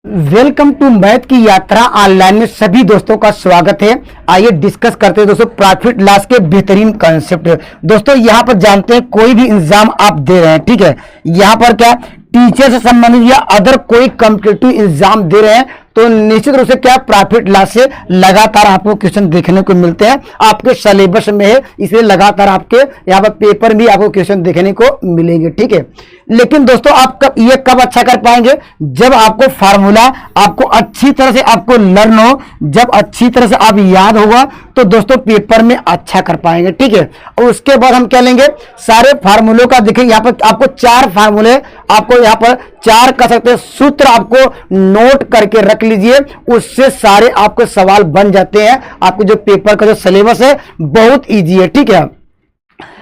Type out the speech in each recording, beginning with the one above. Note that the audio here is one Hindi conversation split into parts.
वेलकम टू मैथ की यात्रा ऑनलाइन में सभी दोस्तों का स्वागत है। आइए डिस्कस करते हैं दोस्तों प्रॉफिट लॉस के बेहतरीन कॉन्सेप्ट। दोस्तों यहां पर जानते हैं कोई भी एग्जाम आप दे रहे हैं, ठीक है, यहां पर क्या टीचर से संबंधित या अदर कोई कॉम्पिटिटिव एग्जाम दे रहे हैं तो निश्चित रूप से क्या प्रॉफिट लॉस से लगातार आपको क्वेश्चन देखने को मिलते हैं। आपके सिलेबस में है, इसलिए लगातार आपके यहाँ पर पेपर भी आपको क्वेश्चन देखने को मिलेंगे, ठीक है। लेकिन दोस्तों आप कब अच्छा कर पाएंगे, जब आपको फार्मूला आपको अच्छी तरह से आपको लर्न हो, जब अच्छी तरह से आप याद होगा तो दोस्तों पेपर में अच्छा कर पाएंगे, ठीक है। और उसके बाद हम क्या लेंगे, सारे फार्मूलों का देखिए यहाँ पर आपको 4 फार्मूले आपको यहाँ पर 4 कह सकते हैं सूत्र आपको नोट करके रख लीजिए, उससे सारे आपके सवाल बन जाते हैं। आपको जो पेपर का जो सिलेबस है बहुत इजी है, ठीक है।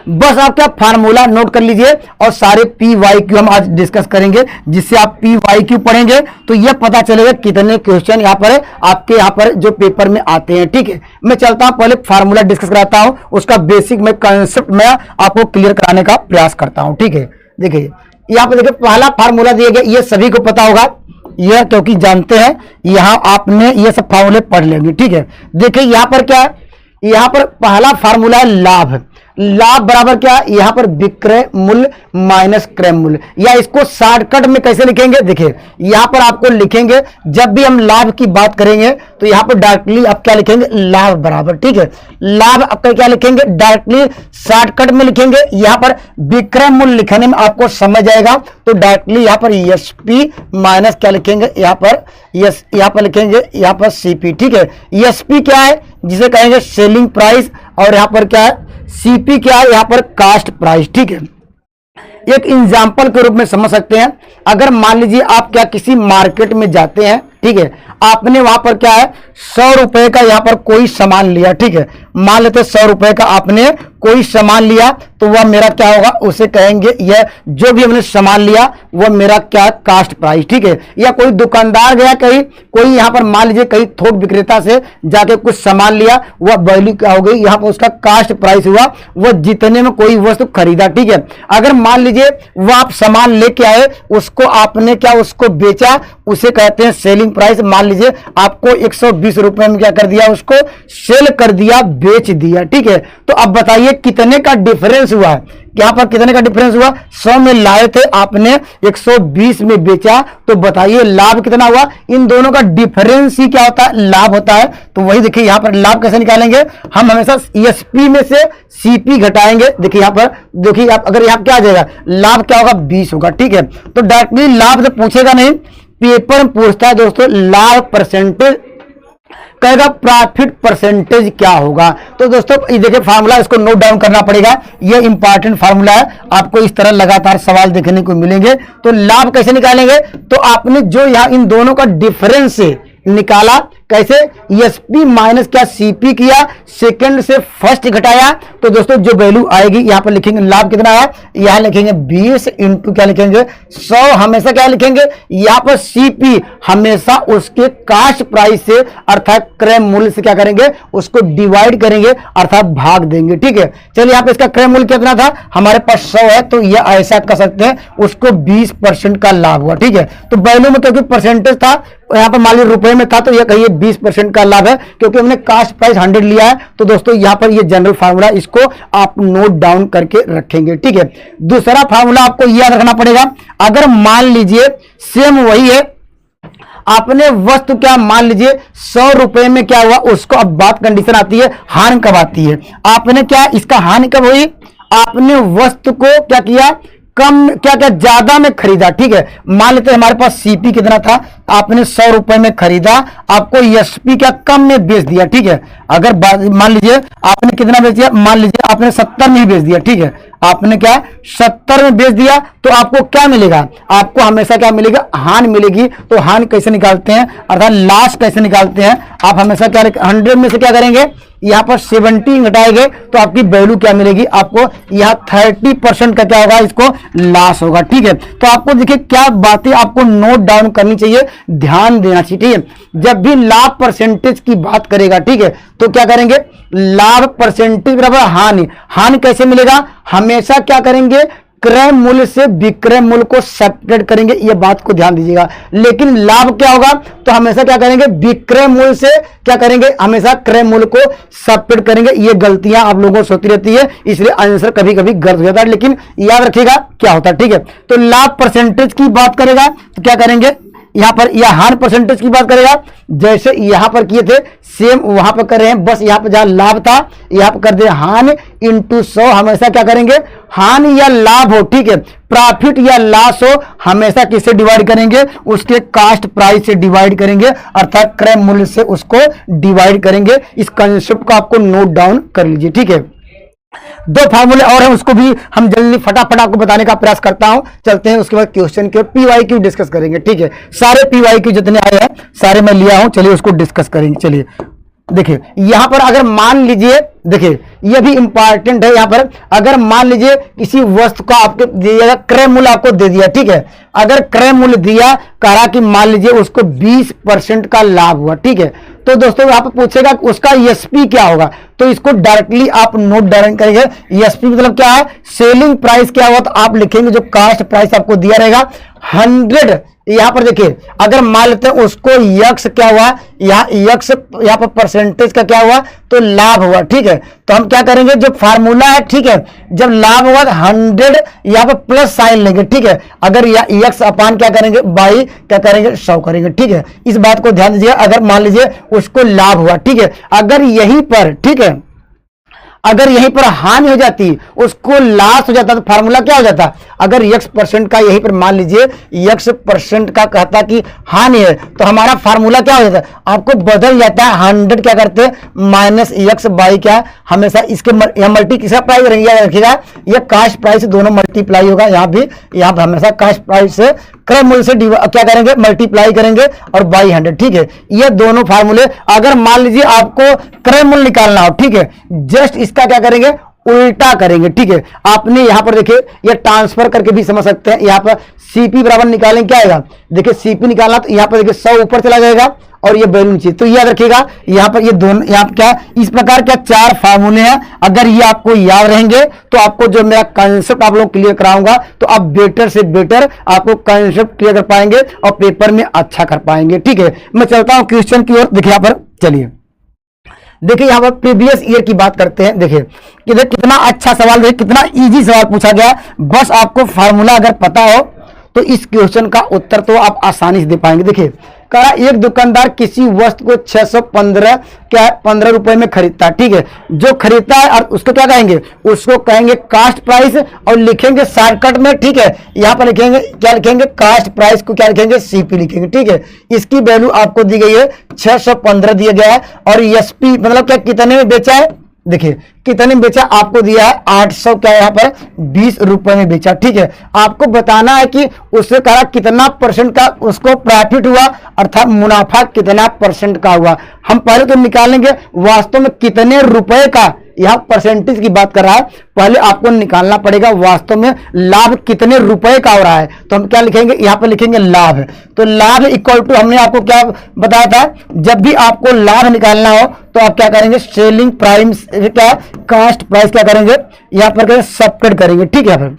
बस आप क्या फार्मूला नोट कर लीजिए और सारे पी वाई क्यू हम आज डिस्कस करेंगे, जिससे आप पी वाई क्यू पढ़ेंगे तो यह पता चलेगा कितने क्वेश्चन यहाँ पर आपके यहाँ पर जो पेपर में आते हैं, ठीक है। मैं चलता हूं, पहले फार्मूला डिस्कस कराता हूं, उसका बेसिक मैं कंसेप्ट में आपको क्लियर कराने का प्रयास करता हूं, ठीक है। देखिए यहाँ पर देखिए पहला फार्मूला दिया गया, ये सभी को पता होगा, यह क्योंकि जानते हैं, यहां आपने ये सब फार्मूले पढ़ लेंगे, ठीक है। देखिए यहां पर क्या है, यहां पर पहला फार्मूला है लाभ। लाभ बराबर क्या, यहां पर विक्रय मूल्य माइनस क्रय मूल्य, या इसको शॉर्टकट में कैसे लिखेंगे, देखिए यहां पर आपको लिखेंगे, जब भी हम लाभ की बात करेंगे तो यहां पर डायरेक्टली आप क्या लिखेंगे, लाभ बराबर, ठीक है। लाभ आपका क्या लिखेंगे, डायरेक्टली शॉर्टकट में लिखेंगे। यहां पर विक्रय मूल्य लिखने में आपको समझ आएगा तो डायरेक्टली यहां पर एसपी माइनस क्या लिखेंगे, यहां पर लिखेंगे यहां पर सीपी, ठीक है। एसपी क्या है, जिसे कहेंगे सेलिंग प्राइस, और यहां पर क्या है सीपी क्या है, यहां पर कास्ट प्राइस, ठीक है। एक एग्जाम्पल के रूप में समझ सकते हैं, अगर मान लीजिए आप क्या किसी मार्केट में जाते हैं, ठीक है, आपने वहां पर क्या है 100 रुपए का यहां पर कोई सामान लिया, ठीक है, मान लेते 100 रुपए का आपने कोई सामान लिया तो वह मेरा क्या होगा, उसे कहेंगे यह जो भी हमने सामान लिया वह मेरा क्या कास्ट प्राइस, ठीक है। या कोई दुकानदार गया कहीं, कोई यहां पर मान लीजिए कहीं थोक विक्रेता से जाके कुछ सामान लिया, वह वैल्यू क्या हो गई, यहां पर उसका कास्ट प्राइस हुआ, वह जितने में कोई वस्तु खरीदा, ठीक है। अगर मान लीजिए वह आप सामान लेके आए, उसको आपने क्या उसको बेचा, उसे कहते हैं सेलिंग प्राइस। मान लीजिए आपको 120 रुपए में क्या कर दिया, उसको सेल कर दिया, बेच दिया, ठीक है। तो अब बताइए कितने का डिफरेंस हुआ है, यहां पर कितने का डिफरेंस हुआ, 100 में लाए थे आपने 120 में बेचा, तो बताइए लाभ कितना हुआ। इन दोनों का डिफरेंस ही क्या होता है, लाभ होता है। तो वही देखिए यहां पर लाभ कैसे निकालेंगे, हम हमेशा एसपी में से सीपी घटाएंगे। देखिए यहां पर देखिए आप अगर यहां क्या आ जाएगा, लाभ क्या होगा 20 होगा, ठीक है। तो डायरेक्टली लाभ तो पूछेगा नहीं, पेपर में पूछता है दोस्तों लाभ परसेंटेज, कहेगा प्रॉफिट परसेंटेज क्या होगा। तो दोस्तों ये देखिए फार्मूला, इसको नोट डाउन करना पड़ेगा, ये इंपॉर्टेंट फार्मूला है, आपको इस तरह लगातार सवाल देखने को मिलेंगे। तो लाभ कैसे निकालेंगे, तो आपने जो यहां इन दोनों का डिफरेंस से निकाला, कैसे, एसपी माइनस क्या सीपी किया, सेकंड से फर्स्ट घटाया, तो दोस्तों जो वैल्यू आएगी यहां पर लिखेंगे लाभ कितना है, यहां लिखेंगे 20 इंटू क्या लिखेंगे 100, हमेशा क्या लिखेंगे, यहां पर सीपी हमेशा उसके कास्ट प्राइस से अर्थात क्रय मूल्य से क्या करेंगे, उसको डिवाइड करेंगे अर्थात भाग देंगे, ठीक है। चलिए यहां पर इसका क्रय मूल्य कितना था, हमारे पास 100 है, तो यह ऐसा कर सकते हैं, उसको 20% का लाभ हुआ, ठीक है। तो वैल्यू में क्योंकि परसेंटेज था, यहां पर मान लीजिए रुपए में था, तो यह कहिए 20% का लाभ है, क्योंकि हमने कास्ट प्राइस 100 लिया है। तो दोस्तों यहां पर ये जनरल फार्मूला, इसको आप नोट डाउन करके रखेंगे, ठीक है। दूसरा फार्मूला आपको याद रखना पड़ेगा, अगर मान लीजिए सेम वही है, आपने वस्तु क्या मान लीजिए 100 रुपए में क्या हुआ, उसको अब बात कंडीशन आती है हानि कब आती है, आपने क्या इसका हानि कब हुई, आपने वस्तु को क्या किया, कम क्या क्या ज्यादा में खरीदा, ठीक है। मान लेते हैं हमारे पास सीपी कितना था, आपने 100 रुपए में खरीदा, आपको एसपी क्या कम में बेच दिया, ठीक है। अगर मान लीजिए आपने कितना बेच दिया, मान लीजिए आपने 70 में ही बेच दिया, ठीक है, आपने क्या 70 में बेच दिया, तो आपको क्या मिलेगा, आपको हमेशा क्या मिलेगा, हानि मिलेगी। तो हानि कैसे निकालते हैं, अर्थात लॉस कैसे निकालते हैं, आप हमेशा क्या 100 में से क्या करेंगे, यहां पर 70 घटाएंगे तो आपकी वैल्यू क्या मिलेगी, आपको यहां 30% का क्या होगा, इसको लॉस होगा, ठीक है। तो आपको देखिए क्या बातें आपको नोट डाउन करनी चाहिए, ध्यान देना चाहिए, ठीक है। जब भी लाभ परसेंटेज की बात करेगा, ठीक है, तो क्या करेंगे, लाभ परसेंटेज बराबर हानि, हानि कैसे मिलेगा, हमेशा क्या करेंगे, क्रय मूल्य से विक्रय मूल्य को सेपरेट करेंगे, ये बात को ध्यान दीजिएगा। लेकिन लाभ क्या होगा, तो हमेशा क्या करेंगे, विक्रय मूल्य से क्या करेंगे, हमेशा क्रय मूल्य को सेपरेट करेंगे। ये गलतियां आप लोगों को होती रहती है, इसलिए आंसर कभी कभी गलत हो जाता है, लेकिन याद रखिएगा क्या होता है, ठीक है। तो लाभ परसेंटेज की बात करेगा तो क्या करेंगे, यहां पर या हानि परसेंटेज की बात करेगा, जैसे यहां पर किए थे सेम वहां पर कर रहे हैं, बस यहां पर जहां लाभ था यहां पर कर दे हानि इंटू 100। हमेशा क्या करेंगे, हानि या लाभ हो, ठीक है, प्रॉफिट या लॉस हो, हमेशा किससे डिवाइड करेंगे, उसके कास्ट प्राइस से डिवाइड करेंगे, अर्थात क्रय मूल्य से उसको डिवाइड करेंगे। इस कंसेप्ट को आपको नोट डाउन कर लीजिए, ठीक है। दो फार्मूले और हैं, उसको भी हम जल्दी फटाफट आपको बताने का प्रयास करता हूं। चलते हैं उसके बाद क्वेश्चन के PYQ डिस्कस करेंगे, ठीक है। सारे PYQ जितने आए हैं सारे मैं लिया हूं, चलिए उसको डिस्कस करेंगे। चलिए देखिए यहां पर अगर मान लीजिए, देखिए ये भी इंपॉर्टेंट है, यहां पर अगर मान लीजिए किसी वस्तु का आपको दिया क्रय मूल्य आपको दे दिया, ठीक है, अगर क्रय मूल्य दिया, कहा कि मान लीजिए उसको 20% का लाभ हुआ, ठीक है, तो दोस्तों आप पूछेगा उसका एसपी क्या होगा, तो इसको डायरेक्टली आप नोट डाउन करेंगे। एसपी मतलब क्या है, सेलिंग प्राइस क्या हुआ, तो आप लिखेंगे जो कास्ट प्राइस आपको दिया रहेगा 100। यहां पर देखिए अगर मान लेते हैं उसको यक्स क्या हुआ, यक्स यहां पर परसेंटेज का क्या हुआ, तो लाभ हुआ, ठीक है। तो हम क्या करेंगे, जो फार्मूला है, ठीक है, जब लाभ हुआ 100 यहां पर प्लस साइन लेंगे, ठीक है। अगर यक्स अपान क्या करेंगे, बाई क्या करेंगे, 100 करेंगे, ठीक है। इस बात को ध्यान दीजिए। अगर मान लीजिए उसको लाभ हुआ, ठीक है, अगर यहीं पर, ठीक है, अगर यहीं पर हानि हो जाती, उसको लॉस हो जाता, तो फार्मूला क्या हो जाता, अगर x% का यहीं पर मान लीजिए x% का कहता कि हानि है, तो हमारा फार्मूला क्या हो जाता, आपको बदल जाता है 100 क्या करते हैं माइनस x बाई क्या, हमेशा इसके मल्टी किसका प्राइस रहेंगे, याद रखिएगा ये कास्ट प्राइस दोनों मल्टीप्लाई होगा, यहाँ भी यहाँ पर हमेशा कास्ट प्राइस से क्रय मूल्य से क्या करेंगे, मल्टीप्लाई करेंगे और बाई 100, ठीक है। ये दोनों फार्मूले, अगर मान लीजिए आपको क्रय मूल्य निकालना हो, ठीक है, जस्ट इसका क्या करेंगे, उल्टा करेंगे, ठीक है। आपने यहां पर देखिए ये ट्रांसफर करके भी समझ सकते हैं, यहां पर सीपी बराबर निकालेंगे, क्या आएगा, देखिए सीपी निकालना तो यहां पर देखिए 100 ऊपर चला जाएगा और ये बैलून चाहिए, तो याद रखिएगा यहां पर ये दोनों, यहां क्या इस प्रकार क्या 4 फार्मूले हैं। अगर ये आपको याद रहेंगे तो आपको जो मेरा कंसेप्ट आप लोग क्लियर कराऊंगा, तो आप बेटर से बेटर आपको कंसेप्ट क्लियर कर पाएंगे और पेपर में अच्छा कर पाएंगे, ठीक है। मैं चलता हूं क्वेश्चन की ओर, देखिए यहां पर चलिए, देखिए यहां पर प्रीवियस ईयर की बात करते हैं। देखिए कितना अच्छा सवाल, देखिए कितना इजी सवाल पूछा गया, बस आपको फार्मूला अगर पता हो तो इस क्वेश्चन का उत्तर तो आप आसानी से दे पाएंगे। देखिए कहा एक दुकानदार किसी वस्तु को 615 क्या 15 रुपए में खरीदता है, ठीक है, जो खरीदता है और उसको क्या कहेंगे, उसको कहेंगे कास्ट प्राइस और लिखेंगे शॉर्टकट में, ठीक है, यहां पर लिखेंगे क्या, लिखेंगे कास्ट प्राइस को क्या लिखेंगे, सीपी लिखेंगे, ठीक है। इसकी वैल्यू आपको दी गई है 615 दिया गया है और एसपी मतलब क्या कितने में बेचा है, देखिए कितने में बेचा, आपको दिया है 800 क्या यहाँ पर 20 रुपए में बेचा, ठीक है। आपको बताना है कि उससे कहा कितना परसेंट का उसको प्रॉफिट हुआ, अर्थात मुनाफा कितना परसेंट का हुआ। हम पहले तो निकालेंगे वास्तव में कितने रुपए का, यहां परसेंटेज की बात कर रहा है, पहले आपको निकालना पड़ेगा वास्तव में लाभ कितने रुपए का हो रहा है। तो हम क्या लिखेंगे, यहां पर लिखेंगे लाभ, तो लाभ इक्वल टू हमने आपको क्या बताया था, जब भी आपको लाभ निकालना हो तो आप क्या करेंगे, सेलिंग प्राइस क्या कास्ट प्राइस क्या करेंगे, यहां पर करेंगे सब्ट्रैक्ट करेंगे, ठीक है। फिर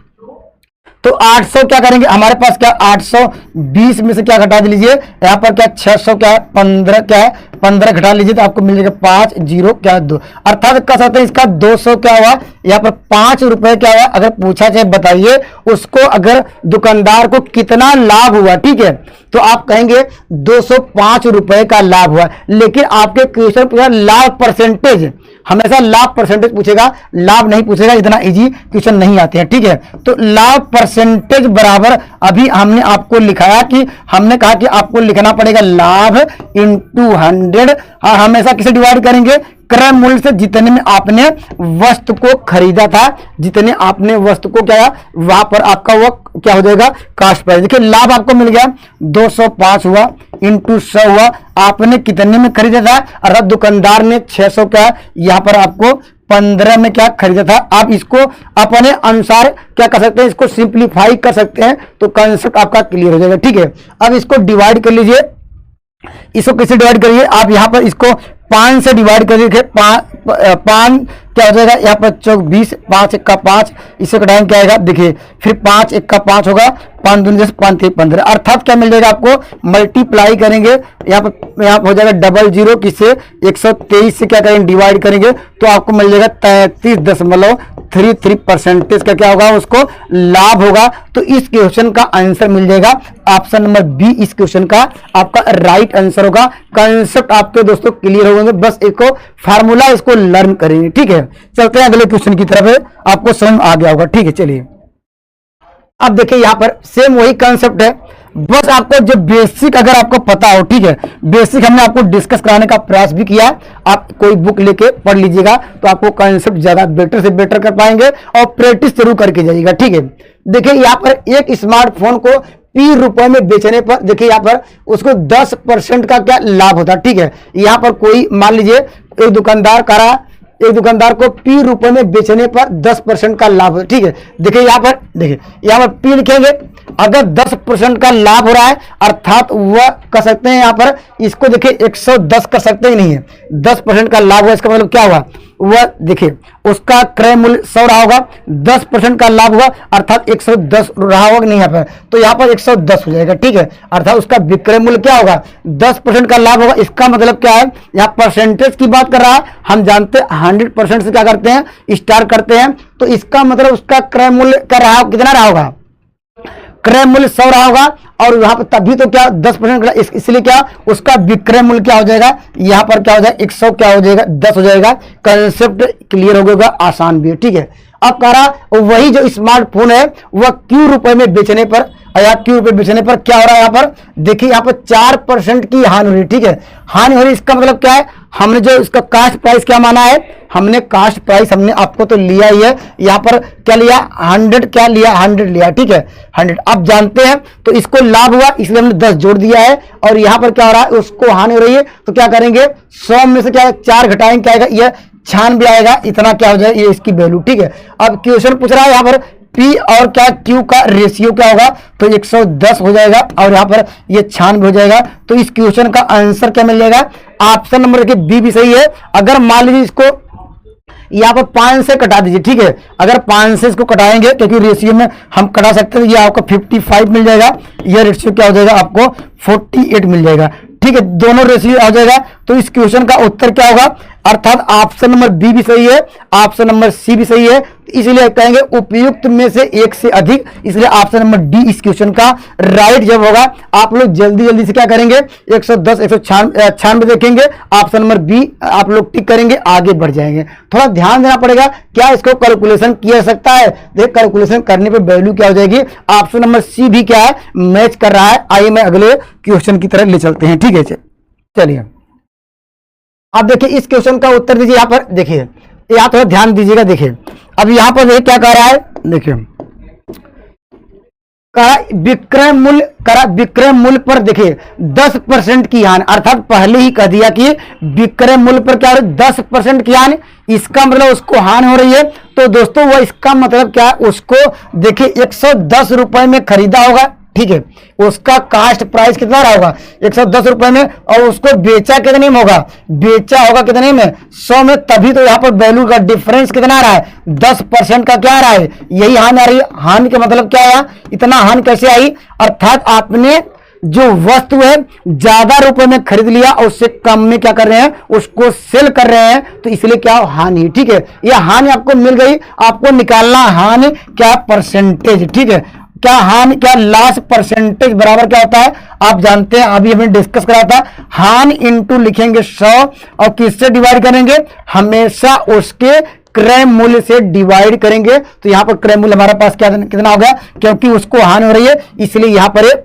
तो 800 क्या करेंगे, हमारे पास क्या 820 में से क्या घटा दीजिए, यहाँ पर क्या 600 क्या 15 क्या है 15 घटा लीजिए तो आपको मिल जाएगा 5 0 क्या 2, अर्थात कह सकते हैं इसका 200 क्या हुआ, यहाँ पर 5 रुपए क्या हुआ। अगर पूछा जाए बताइए उसको अगर दुकानदार को कितना लाभ हुआ, ठीक है, तो आप कहेंगे 205 रुपए का लाभ हुआ। लेकिन आपके क्वेश्चन पूछा लाभ परसेंटेज, हमेशा लाभ परसेंटेज पूछेगा, लाभ नहीं पूछेगा, इतना इजी क्वेश्चन नहीं आते हैं, ठीक है। तो लाभ परसेंटेज बराबर अभी हमने आपको लिखाया कि हमने कहा कि आपको लिखना पड़ेगा लाभ इंटू 100, हाँ हमेशा किसे डिवाइड करेंगे, क्रय मूल्य से, जितने में आपने वस्तु को खरीदा था, जितने आपने वस्तु को क्या वहां पर आपका वो क्या हो जाएगा कास्ट प्राइस। देखिए लाभ आपको मिल गया 205 हुआ इंटू 100 हुआ, आपने कितने में खरीदा था, अर्थात दुकानदार ने 600 क्या यहाँ पर आपको 15 में क्या खरीदा था। आप इसको अपने अनुसार क्या कर सकते हैं, इसको सिंप्लीफाई कर सकते हैं तो कंसेप्ट आपका क्लियर हो जाएगा, ठीक है। अब इसको डिवाइड कर लीजिए, इसको कैसे डिवाइड करिए, आप यहां पर इसको 5 से डिवाइड कर लीजिए, 5 क्या हो जाएगा यहाँ पर चौक 20, 5 एक्का 5, इसे कटाएंगे क्या आएगा देखिए, फिर 5 एक्का 5 होगा, 5 दूनी 10, 5 3 15, अर्थात क्या मिल जाएगा आपको, मल्टीप्लाई करेंगे यहाँ पर हो जाएगा 00 किससे 123 से क्या करेंगे डिवाइड करेंगे तो आपको मिल जाएगा 33.33% का क्या होगा उसको लाभ होगा। तो इस क्वेश्चन का आंसर मिल जाएगा ऑप्शन नंबर बी, इस क्वेश्चन का आपका राइट आंसर होगा। कंसेप्ट आपके दोस्तों क्लियर हो गए, बस एक फार्मूला इसको लर्न करेंगे, ठीक है। चलते हैं अगले क्वेश्चन की तरफ, आपको समझ आ गया होगा, ठीक है। चलिए अब देखिए यहाँ पर सेम वही कंसेप्ट है, बस आपको जो बेसिक अगर आपको पता हो, ठीक है, बेसिक हमने आपको डिस्कस कराने का प्रयास भी किया। आप कोई बुक लेके पढ़ लीजिएगा तो आपको कंसेप्ट ज्यादा बेटर से बेटर कर पाएंगे और प्रैक्टिस जरूर करके जाइएगा, ठीक है। देखिए यहाँ पर एक स्मार्टफोन को P रुपए में बेचने पर देखिए यहाँ पर उसको 10% का क्या लाभ होता है, ठीक है। यहाँ पर कोई मान लीजिए एक दुकानदार को P रुपए में बेचने पर 10% का लाभ, ठीक है। देखिए यहाँ पर P लिखेंगे, अगर 10% का लाभ हो रहा है अर्थात वह कर सकते हैं यहाँ पर इसको देखिए 110 कर सकते ही नहीं है, 10% का लाभ हुआ, इसका मतलब क्या हुआ, वह देखिए उसका क्रय मूल्य 100 रहा होगा, 10% का लाभ हुआ अर्थात 110 रहा होगा नहीं यहाँ पर, तो यहाँ पर 110 हो जाएगा, ठीक है। अर्थात उसका विक्रय मूल्य क्या होगा, 10% का लाभ होगा। इसका मतलब क्या है, यहाँ परसेंटेज की बात कर रहा है, हम जानते हैं 100% से क्या करते हैं स्टार्ट करते हैं, तो इसका मतलब उसका क्रय मूल्य क्या रहा, कितना रहा होगा, क्रय मूल्य 100 रहा होगा, और यहाँ पर तभी तो क्या 10% इसलिए क्या उसका विक्रय मूल्य क्या हो जाएगा, यहाँ पर क्या हो जाएगा 100 क्या हो जाएगा 10 हो जाएगा। कंसेप्ट क्लियर हो गया, आसान भी है, ठीक है। अब कह रहा वही जो स्मार्टफोन है वह Q रुपए में बेचने पर Q रुपए बेचने पर क्या हो रहा है, यहाँ पर देखिए यहाँ पर 4% की हानि हो रही है, ठीक है। हानि हो रही, इसका मतलब क्या है, हमने जो इसका कास्ट प्राइस क्या माना है, हमने कास्ट प्राइस हमने आपको तो लिया ही है, यहाँ पर क्या लिया 100 लिया, ठीक है 100। आप जानते हैं तो इसको लाभ हुआ इसलिए हमने 10 जोड़ दिया है, और यहाँ पर क्या हो रहा है उसको हानि हो रही है, तो क्या करेंगे 100 में से क्या 4 घटाएंगे, क्या आएगा यह 96 आएगा, इतना क्या हो जाएगा ये इसकी वैल्यू, ठीक है। अब क्वेश्चन पूछ रहा है यहाँ पर P और क्या Q का रेशियो क्या होगा, तो 110 हो जाएगा और यहाँ पर ये 96 हो जाएगा। तो इस क्वेश्चन का आंसर क्या मिल जाएगा, ऑप्शन नंबर के बी भी सही है। अगर मान लीजिए इसको यहाँ पर 5 से कटा दीजिए, ठीक है, अगर 5 से इसको कटाएंगे क्योंकि रेशियो में हम कटा सकते हैं, ये आपको 55 मिल जाएगा, यह रेशियो क्या हो जाएगा आपको 48 मिल जाएगा, ठीक है, दोनों रेशियो आ जाएगा। तो इस क्वेश्चन का उत्तर क्या होगा, अर्थात ऑप्शन नंबर बी भी सही है, ऑप्शन नंबर सी भी सही है, इसलिए कहेंगे उपयुक्त में से एक से अधिक, इसलिए ऑप्शन नंबर डी इस क्वेश्चन का राइट जवाब होगा। आप लोग जल्दी जल्दी से क्या करेंगे 110 196 देखेंगे, ऑप्शन नंबर बी आप लोग टिक करेंगे, आगे बढ़ जाएंगे। थोड़ा ध्यान देना पड़ेगा, क्या इसको कैलकुलेशन किया जा सकता है, देख कैलकुलेशन करने पे वैल्यू क्या हो जाएगी। ऑप्शन नंबर सी भी क्या है मैच कर रहा है। आइए मैं अगले क्वेश्चन की तरफ ले चलते हैं, ठीक है। चलिए अब देखिए इस क्वेश्चन का उत्तर दीजिए, यहाँ पर देखिए यहाँ थोड़ा ध्यान दीजिएगा, देखिए अब यहाँ पर देखिए क्या कह रहा है, देखिए विक्रय मूल्य पर देखिए 10% की हानि, अर्थात पहले ही कह दिया कि विक्रय मूल्य पर क्या 10% की हानि, इसका मतलब उसको हानि हो रही है। तो दोस्तों वो इसका मतलब क्या है, उसको देखिए 110 रुपए में खरीदा होगा, ठीक है, उसका कास्ट प्राइस कितना रहा होगा 110 रुपए में, और उसको बेचा कितने में होगा, बेचा होगा कितने में 100 में, तभी तो यहाँ पर वैल्यू का डिफरेंस कितना आ रहा है 10% का क्या आ रहा है, यही हानि आ रही है। हानि का मतलब क्या है, इतना हानि कैसे आई, अर्थात आपने जो वस्तु है ज्यादा रुपए में खरीद लिया और उससे कम में क्या कर रहे हैं उसको सेल कर रहे हैं, तो इसलिए क्या हानि, ठीक है। यह हानि आपको मिल गई, आपको निकालना हानि क्या परसेंटेज, ठीक है, क्या हानि क्या लॉस परसेंटेज बराबर क्या होता है आप जानते हैं, अभी हमने डिस्कस करा था। हानि इंटू लिखेंगे 100 और किससे डिवाइड करेंगे, हमेशा उसके क्रय मूल्य से डिवाइड करेंगे। तो यहां पर क्रय मूल्य हमारे पास क्या कितना होगा, क्योंकि उसको हानि हो रही है इसलिए यहां पर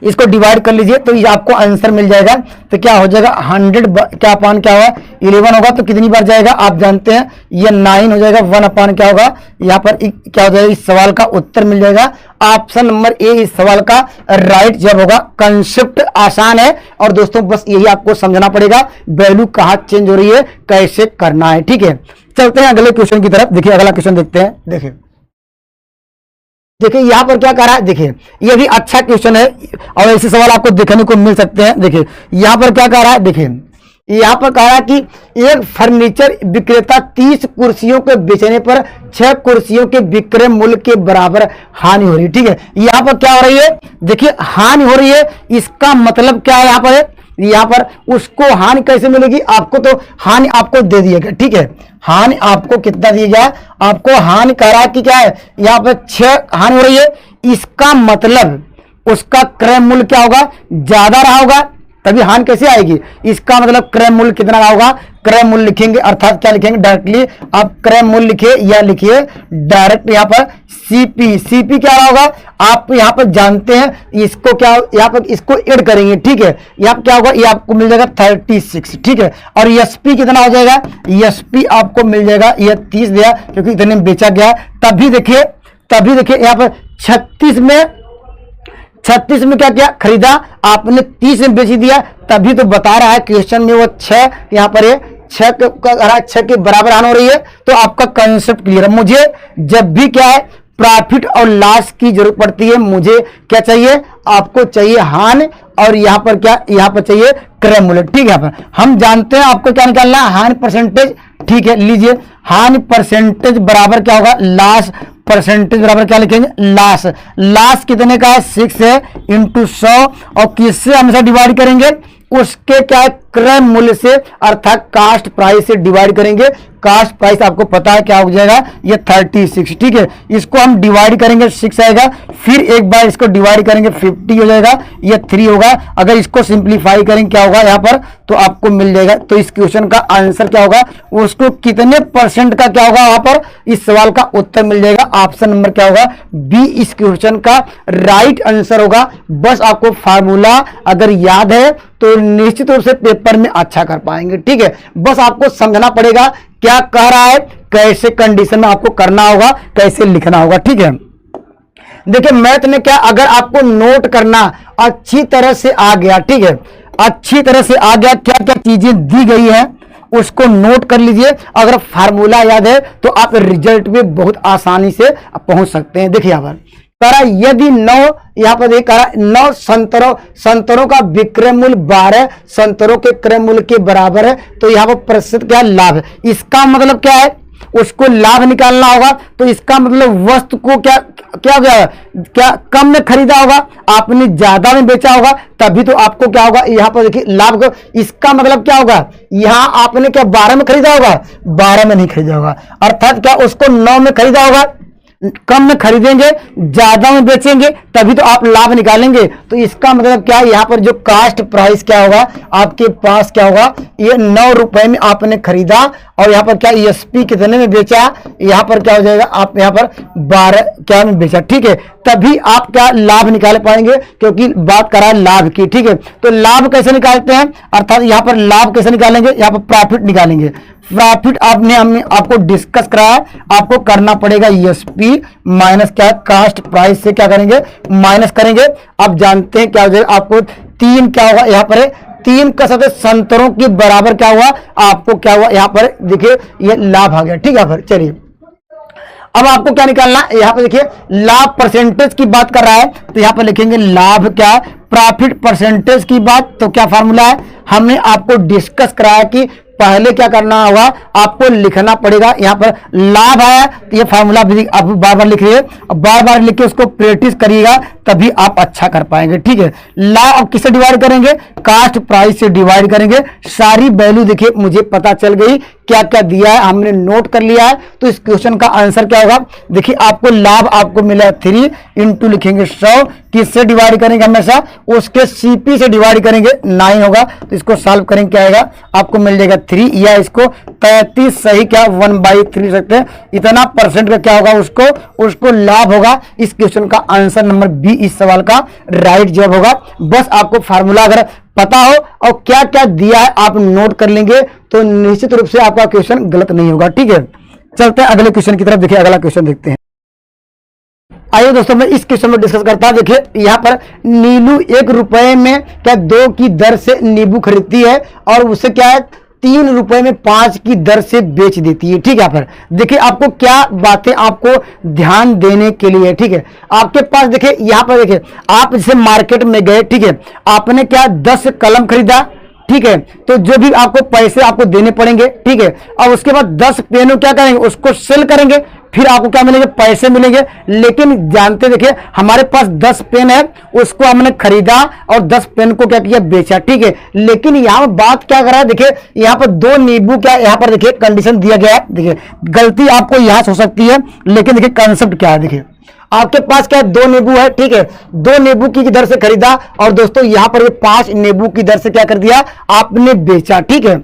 इसको डिवाइड कर लीजिए, तो ये आपको आंसर मिल जाएगा। तो क्या हो जाएगा 100 क्या अपान क्या होगा 11 होगा, तो कितनी बार जाएगा आप जानते हैं, ये 9 हो जाएगा, 1 अपान क्या होगा यहाँ पर क्या हो जाएगा, इस सवाल का उत्तर मिल जाएगा। ऑप्शन नंबर ए इस सवाल का राइट जवाब होगा। कंसेप्ट आसान है और दोस्तों बस यही आपको समझना पड़ेगा, वैल्यू कहाँ चेंज हो रही है, कैसे करना है, ठीक है। चलते हैं अगले क्वेश्चन की तरफ। देखिए अगला क्वेश्चन देखते हैं, देखिए यहां पर क्या कह रहा है, देखिए ये भी अच्छा क्वेश्चन है और ऐसे सवाल आपको देखने को मिल सकते हैं। देखिए यहां पर क्या कह रहा है, देखिए यहाँ पर कह रहा है कि एक फर्नीचर विक्रेता 30 कुर्सियों के बेचने पर 6 कुर्सियों के विक्रय मूल्य के बराबर हानि हो रही है। ठीक है, यहाँ पर क्या हो रही है, देखिए हानि हो रही है, इसका मतलब क्या है, यहाँ पर उसको हानि कैसे मिलेगी, आपको तो हानि आपको दे दिएगा। ठीक है, हानि आपको कितना दिया गया, आपको हानि कह रहा है कि क्या है, यहाँ पर 6 हानि हो रही है, इसका मतलब उसका क्रय मूल्य क्या होगा, ज्यादा रहा होगा, तभी हानि कैसे आएगी, इसका मतलब क्रय मूल्य कितना रहा होगा, क्रय मूल्य लिखेंगे, अर्थात क्या लिखेंगे, डायरेक्टली आप क्रय मूल्य लिखिए या लिखिए डायरेक्ट यहाँ पर सीपी। सीपी क्या रहा होगा, आप यहाँ पर जानते हैं, इसको क्या यहाँ पर इसको ऐड करेंगे। ठीक है, यहाँ पर क्या होगा, ये आपको मिल जाएगा 36। ठीक है, और एसपी कितना हो जाएगा, एसपी आपको मिल जाएगा, यह 30 दिया क्योंकि इतने में बेचा गया। तभी देखिए यहाँ पर 36 में क्या किया, खरीदा, आपने 30 में बेच दिया, तभी तो बता रहा है क्वेश्चन में वो 6 यहाँ पर है, 6 के बराबर हानि हो रही है। तो आपका कंसेप्ट क्लियर है। मुझे जब भी क्या है प्रॉफिट और लॉस की जरूरत पड़ती है, मुझे क्या चाहिए, आपको चाहिए हानि, और यहाँ पर क्या, यहाँ पर चाहिए क्रय मूल्य। ठीक है, यहाँ पर हम जानते हैं आपको क्या निकालना है, हानि परसेंटेज। ठीक है, लीजिए हानि परसेंटेज बराबर क्या होगा, लॉस परसेंटेज बराबर क्या लिखेंगे, लॉस। लॉस कितने का है, 6 है इंटू 100, और किससे हमेशा डिवाइड करेंगे, उसके क्या है क्रय मूल्य से, अर्थात कास्ट प्राइस से डिवाइड करेंगे। कास्ट प्राइस आपको पता है क्या हो जाएगा, ये 36। ठीक है, इसको हम डिवाइड करेंगे, 6 आएगा, फिर एक बार इसको डिवाइड करेंगे, 50 हो जाएगा, ये 3 होगा। अगर इसको सिंप्लीफाई करेंगे क्या होगा यहाँ पर, तो आपको मिल जाएगा। तो इस क्वेश्चन का आंसर क्या होगा, उसको कितने परसेंट का क्या होगा, वहां पर इस सवाल का उत्तर मिल जाएगा। ऑप्शन नंबर क्या होगा, बी इस क्वेश्चन का राइट आंसर होगा। बस आपको फार्मूला अगर याद है तो निश्चित रूप से पेपर में अच्छा कर पाएंगे। ठीक है, बस आपको समझना पड़ेगा क्या कह रहा है, कैसे कंडीशन में आपको करना होगा, कैसे लिखना होगा। ठीक है, देखिए मैथ में क्या, अगर आपको नोट करना अच्छी तरह से आ गया, ठीक है, अच्छी तरह से आ गया, क्या क्या चीजें दी गई है उसको नोट कर लीजिए। अगर फार्मूला याद है तो आप रिजल्ट में बहुत आसानी से पहुंच सकते हैं। देखिए यहाँ पर करा, यदि 9 यहाँ पर देख करा 9 संतरों का विक्रय मूल्य 12 संतरों के क्रय मूल्य के बराबर है, तो यहाँ पर प्रतिशत क्या लाभ है, इसका मतलब क्या है, उसको लाभ निकालना होगा। तो इसका मतलब वस्तु को क्या क्या हो गया, क्या कम में खरीदा होगा, आपने ज्यादा में बेचा होगा, तभी तो आपको क्या होगा, यहाँ पर देखिए लाभ को, इसका मतलब क्या होगा, यहाँ आपने क्या 12 में खरीदा होगा, 12 में नहीं खरीदा होगा, अर्थात क्या उसको 9 में खरीदा होगा, कम में खरीदेंगे ज्यादा में बेचेंगे, तभी तो आप लाभ निकालेंगे। तो इसका मतलब क्या है, यहाँ पर जो कास्ट प्राइस क्या होगा आपके पास क्या होगा, ये 9 रुपए में आपने खरीदा, और यहाँ पर क्या एसपी कितने में बेचा, यहाँ पर क्या हो जाएगा, आप यहाँ पर 12 क्या में बेचा। ठीक है, तभी आप क्या लाभ निकाल पाएंगे, क्योंकि बात करा है लाभ की। ठीक है, तो लाभ कैसे निकालते हैं, अर्थात यहाँ पर लाभ कैसे निकालेंगे, यहाँ पर प्रॉफिट निकालेंगे। प्रॉफिट हमने आपको डिस्कस कराया, आपको करना पड़ेगा एसपी माइनस क्या कास्ट प्राइस से क्या करेंगे, माइनस करेंगे। आप जानते हैं क्या हो जाएगा, आपको 3 क्या होगा, यहाँ पर 3 का साथ संतरों के बराबर क्या हुआ, आपको क्या हुआ, यहाँ पर देखिए ये लाभ आ गया। ठीक है, फिर चलिए अब आपको क्या निकालना है, यहाँ पे देखिए लाभ परसेंटेज की बात कर रहा है, तो यहाँ पर लिखेंगे लाभ क्या, प्रॉफिट परसेंटेज की बात। तो क्या फार्मूला है, हमने आपको डिस्कस कराया कि पहले क्या करना होगा, आपको लिखना पड़ेगा, यहाँ पर लाभ आया तो ये फार्मूला आप बार बार लिखिए, बार बार लिख के उसको प्रैक्टिस करिएगा, तभी आप अच्छा कर पाएंगे। ठीक है, लाभ अब किससे डिवाइड करेंगे, कास्ट प्राइस से डिवाइड करेंगे। सारी वैल्यू देखिए मुझे पता चल गई, क्या क्या दिया है हमने नोट कर लिया है। तो इस क्वेश्चन का आंसर क्या होगा, देखिए आपको लाभ आपको मिला 3 इंटू लिखेंगे 100, किससे डिवाइड करेंगे, हमेशा उसके सीपी से डिवाइड करेंगे, 9 होगा। तो इसको सॉल्व करेंगे क्या आएगा, आपको मिल जाएगा 3, या इसको 33 सही क्या 1/3 सकते हैं, इतना परसेंट का क्या होगा, उसको लाभ होगा। इस क्वेश्चन का आंसर नंबर बी इस सवाल का राइट जवाब होगा। बस आपको फार्मूला अगर पता हो और क्या क्या दिया है आप नोट कर लेंगे, तो निश्चित रूप से आपका क्वेश्चन गलत नहीं होगा। ठीक है, चलते हैं अगले क्वेश्चन की तरफ। देखिए अगला क्वेश्चन देखते हैं। आइए दोस्तों, मैं इस क्वेश्चन में डिस्कस करता हूं। देखिए यहाँ पर नीलू 1 रुपए में क्या 2 की दर से नींबू खरीदती है, और उसे क्या है 3 रुपए में 5 की दर से बेच देती है। ठीक है, पर देखिए आपको क्या बातें आपको ध्यान देने के लिए। ठीक है, आपके पास देखिए यहाँ पर देखिए, आप जैसे मार्केट में गए, ठीक है, आपने क्या 10 कलम खरीदा, ठीक है। तो जो भी आपको पैसे आपको देने पड़ेंगे, ठीक है। और उसके बाद 10 पेनों क्या करेंगे, उसको सेल करेंगे, फिर आपको क्या मिलेंगे, पैसे मिलेंगे। लेकिन जानते देखिए हमारे पास 10 पेन है, उसको हमने खरीदा और 10 पेन को क्या किया, बेचा, ठीक है। लेकिन यहाँ बात क्या कर रहा है, देखिए यहाँ पर 2 नींबू क्या यहाँ पर देखिए कंडीशन दिया गया है। देखिए गलती आपको यहाँ हो सकती है, लेकिन देखिए कंसेप्ट क्या है। देखिए आपके पास क्या है, 2 नींबू है, ठीक है। 2 नींबू की दर से खरीदा और दोस्तों यहां पर 5 नींबू की दर से क्या कर दिया, आपने बेचा, ठीक है।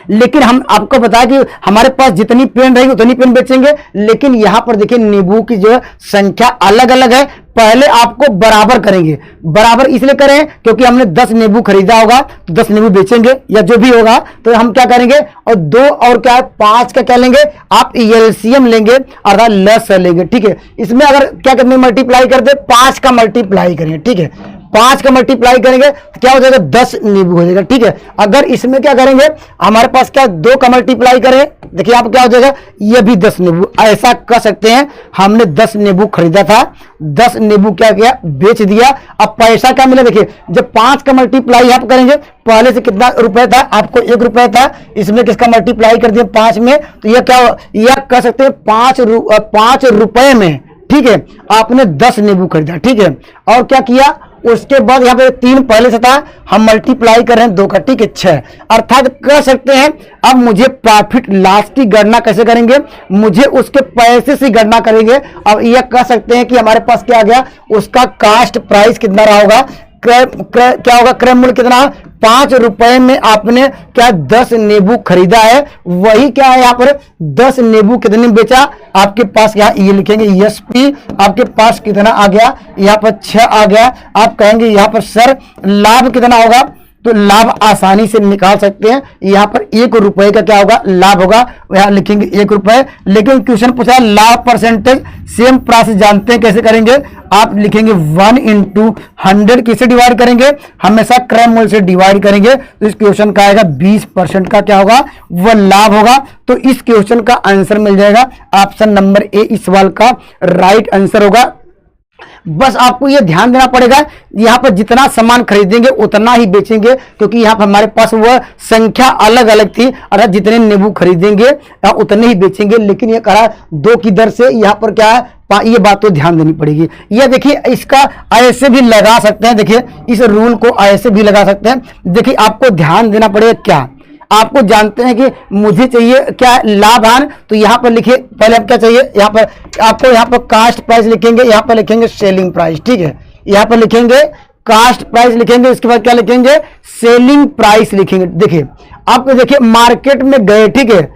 लेकिन हम आपको बताया कि हमारे पास जितनी पेन रहेगी उतनी पेन बेचेंगे, लेकिन यहां पर देखिए नींबू की जो संख्या अलग अलग है। पहले आपको बराबर करेंगे, बराबर इसलिए करें क्योंकि हमने 10 नींबू खरीदा होगा तो 10 नींबू बेचेंगे या जो भी होगा, तो हम क्या करेंगे, और 2 और क्या है 5 का क्या लेंगे, आप एलसीएम लेंगे अर्थात लस लेंगे, ठीक है। इसमें अगर क्या करने मल्टीप्लाई कर दे, 5 का मल्टीप्लाई करेंगे, ठीक है। 5 का मल्टीप्लाई करेंगे तो क्या हो जाएगा, 10 नींबू हो जाएगा, ठीक है। अगर इसमें क्या करेंगे, हमारे पास क्या 2 का मल्टीप्लाई करें, देखिए आप क्या हो जाएगा, ये भी 10 नींबू, ऐसा कर सकते हैं। हमने 10 नींबू खरीदा था, 10 नींबू क्या किया, बेच दिया। अब पैसा क्या मिला, देखिए जब 5 का मल्टीप्लाई आप करेंगे, पहले से कितना रुपए था, आपको 1 रुपए था, इसमें किसका मल्टीप्लाई कर दिया 5 में, तो यह क्या, यह कर सकते हैं 5 रुपए में, ठीक है, आपने 10 नींबू खरीदा, ठीक है। और क्या किया, उसके बाद यहाँ पे 3 पहले से था, हम मल्टीप्लाई कर रहे हैं 2 का, ठीक है, 6, अर्थात कह सकते हैं। अब मुझे प्रॉफिट लॉस की गणना कैसे करेंगे, मुझे उसके पैसे से गणना करेंगे। अब यह कह सकते हैं कि हमारे पास क्या आ गया, उसका कास्ट प्राइस कितना रहा होगा, क्या होगा, क्रय मूल्य कितना, 5 रुपए में आपने क्या 10 नींबू खरीदा है, वही क्या है यहाँ पर 10 नींबू कितने में बेचा, आपके पास यहाँ ये लिखेंगे एसपी, आपके पास कितना आ गया, यहाँ पर 6 आ गया। आप कहेंगे यहाँ पर सर लाभ कितना होगा, तो लाभ आसानी से निकाल सकते हैं। यहाँ पर 1 रुपए का क्या होगा, लाभ होगा, यहाँ लिखेंगे 1 रुपए। लेकिन क्वेश्चन पूछा लाभ परसेंटेज, सेम प्रोसेस जानते हैं कैसे करेंगे, आप लिखेंगे 1 × 100, किसे डिवाइड करेंगे, हमेशा क्रय मूल्य से डिवाइड करेंगे। तो इस क्वेश्चन का आएगा 20% का क्या होगा, वह लाभ होगा। तो इस क्वेश्चन का आंसर मिल जाएगा ऑप्शन नंबर ए, इस सवाल का राइट आंसर होगा। बस आपको यह ध्यान देना पड़ेगा, यहां पर जितना सामान खरीदेंगे उतना ही बेचेंगे, क्योंकि यहां पर हमारे पास वह संख्या अलग अलग थी, अर्थात जितने नींबू खरीदेंगे उतने ही बेचेंगे। लेकिन यह कहा 2 की दर से, यहां पर क्या है, ये बात तो ध्यान देनी पड़ेगी। यह देखिए इसका ऐसे भी लगा सकते हैं, देखिए इस रूल को ऐसे भी लगा सकते हैं। देखिए आपको ध्यान देना पड़ेगा, क्या आपको जानते हैं कि मुझे चाहिए क्या लाभान, तो यहां पर लिखिए पहले आप क्या चाहिए, यहां पर आपको यहाँ पर कास्ट प्राइस लिखेंगे, यहां पर लिखेंगे सेलिंग प्राइस, ठीक है। यहां पर लिखेंगे कास्ट प्राइस लिखेंगे, उसके बाद क्या लिखेंगे, सेलिंग प्राइस लिखेंगे। देखिए आप देखिए मार्केट में गए, ठीक है,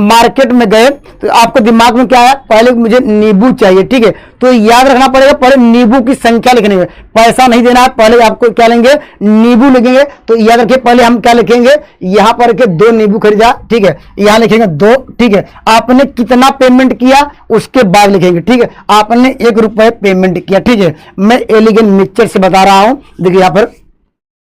मार्केट में गए तो आपको दिमाग में क्या है, पहले मुझे नींबू चाहिए, ठीक है। तो याद रखना पड़ेगा, पहले नींबू की संख्या लिखनी है, पैसा नहीं देना है, पहले आपको क्या लेंगे, नींबू लिखेंगे। तो याद रखिए पहले हम क्या लिखेंगे, यहां पर के 2 नींबू खरीदा, ठीक है, यहां लिखेंगे 2, ठीक है। आपने कितना पेमेंट किया उसके बाद लिखेंगे, ठीक है। आपने 1 रुपए पेमेंट किया, ठीक है। मैं एलिगेंट मिक्सचर से बता रहा हूं, देखिए यहां पर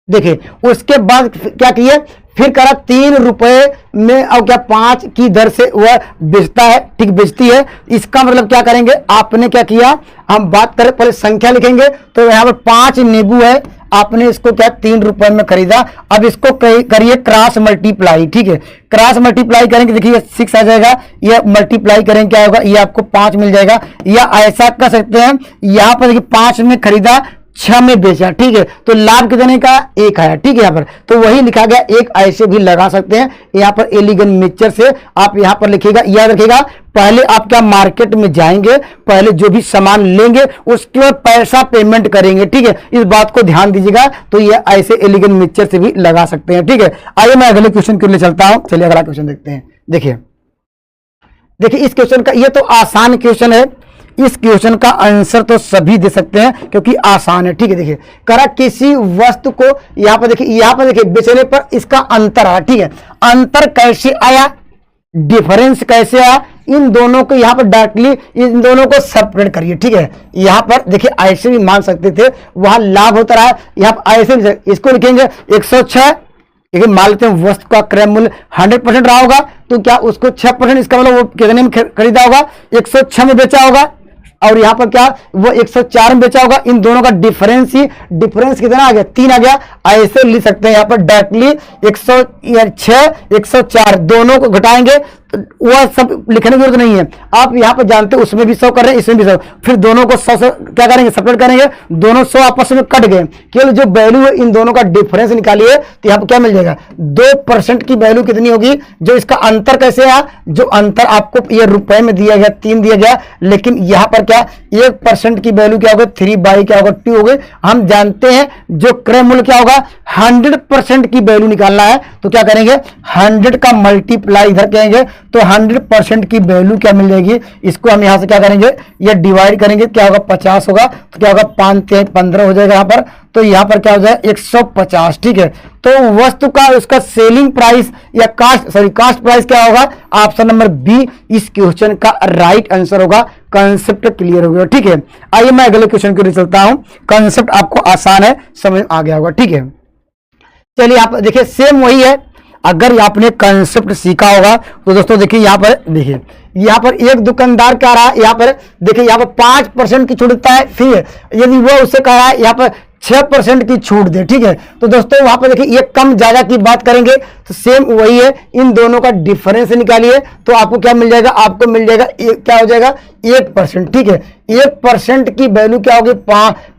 देखिए। उसके बाद क्या किए, फिर करा 3 रुपए में और क्या 5 की दर से वह बेचता है, ठीक, बेचती है। इसका मतलब क्या करेंगे, आपने क्या किया, हम बात करें पहले संख्या लिखेंगे, तो यहाँ पर 5 नींबू है, आपने इसको क्या 3 रुपए में खरीदा। अब इसको करिए क्रॉस मल्टीप्लाई, ठीक है। क्रॉस मल्टीप्लाई करेंगे, देखिए 6 आ जाएगा, यह मल्टीप्लाई करेंगे क्या होगा, ये आपको 5 मिल जाएगा। या ऐसा कर सकते हैं, यहाँ पर देखिए 5 में खरीदा, 6 में बेचा, ठीक है। तो लाभ कितने का, 1 आया, ठीक है। यहाँ पर तो वही लिखा गया, 1 ऐसे भी लगा सकते हैं। यहाँ पर एलिगेंट मिक्सचर से आप यहाँ पर लिखिएगा, याद रखिएगा पहले आप क्या मार्केट में जाएंगे, पहले जो भी सामान लेंगे उसके बाद पैसा पेमेंट करेंगे, ठीक है। इस बात को ध्यान दीजिएगा। तो ये ऐसे एलिगेंट मिक्सचर से भी लगा सकते हैं, ठीक है। आइए मैं अगले क्वेश्चन के लिए चलता हूं, चलिए अगला क्वेश्चन देखते हैं। देखिए इस क्वेश्चन का, ये तो आसान क्वेश्चन है, इस क्वेश्चन का आंसर तो सभी दे सकते हैं क्योंकि आसान है, ठीक है। देखिए करा किसी वस्तु को, यहां पर देखिए बेचने पर इसका अंतर आया, ठीक है। अंतर कैसे आया, डिफरेंस कैसे आया, इन दोनों को यहां पर डायरेक्टली इन दोनों को सेपरेट करिए, ठीक है। यहां पर देखिए ऐसे भी मान सकते थे, वहां लाभ होता रहा, यहां पर ऐसे भी, इसको लिखेंगे 106, लेकिन मान लेते हैं वस्तु का क्रय मूल्य 100% रहा होगा, तो क्या उसको 6%, इसका मतलब वो कितने में खरीदा होगा, 106 में बेचा होगा, और यहाँ पर क्या वो 104 में बेचा होगा। इन दोनों का डिफरेंस कितना आ गया, 3 आ गया। ऐसे लिख सकते हैं यहाँ पर डायरेक्टली 106 104 दोनों को घटाएंगे, वह सब लिखने की जरूरत नहीं है। आप यहाँ पर जानते हैं उसमें भी 100 कर रहे हैं, इसमें भी 100, फिर दोनों को 100 से क्या करेंगे, सेपरेट करेंगे, दोनों 100 आपस में कट गए, केवल जो वैल्यू है इन दोनों का डिफरेंस निकालिए तो यहाँ पर क्या मिल जाएगा, 2% की वैल्यू कितनी होगी, जो इसका अंतर कैसे आया, जो अंतर आपको ये रुपए में दिया गया 3 दिया गया, लेकिन यहाँ पर क्या 1% की वैल्यू क्या होगा, 3 क्या होगा 2 हो गई। हम जानते हैं जो क्रय मूल्य क्या होगा, 100% की वैल्यू निकालना है तो क्या करेंगे, 100 का मल्टीप्लाई इधर करेंगे तो 100% की वैल्यू क्या मिल जाएगी, इसको हम यहां से क्या करेंगे, ये डिवाइड करेंगे, क्या होगा 50 होगा, तो क्या होगा 5 3 15 हो जाएगा यहाँ पर, तो यहाँ पर क्या हो जाएगा 150। ठीक है, तो वस्तु का उसका सेलिंग प्राइस या कास्ट प्राइस क्या होगा, ऑप्शन नंबर बी इस क्वेश्चन का राइट आंसर होगा। कंसेप्ट क्लियर हो गया। ठीक है, आइए मैं अगले क्वेश्चन की ओर चलता हूं। कंसेप्ट आपको आसान है, समझ आ गया होगा। ठीक है, चलिए आप देखिए सेम वही है। अगर आपने कंसेप्ट सीखा होगा तो दोस्तों देखिए यहाँ पर एक दुकानदार कह रहा है, यहाँ पर देखिए यहाँ पर 5% की छूट देता है, फिर यदि वो उससे कह रहा है यहाँ पर 6% की छूट दे। ठीक है, तो दोस्तों वहां पर देखिए ये कम ज्यादा की बात करेंगे तो सेम वही है, इन दोनों का डिफरेंस निकालिए तो आपको क्या मिल जाएगा, आपको मिल जाएगा क्या हो जाएगा 1%। ठीक है, 1% की वैल्यू क्या होगी,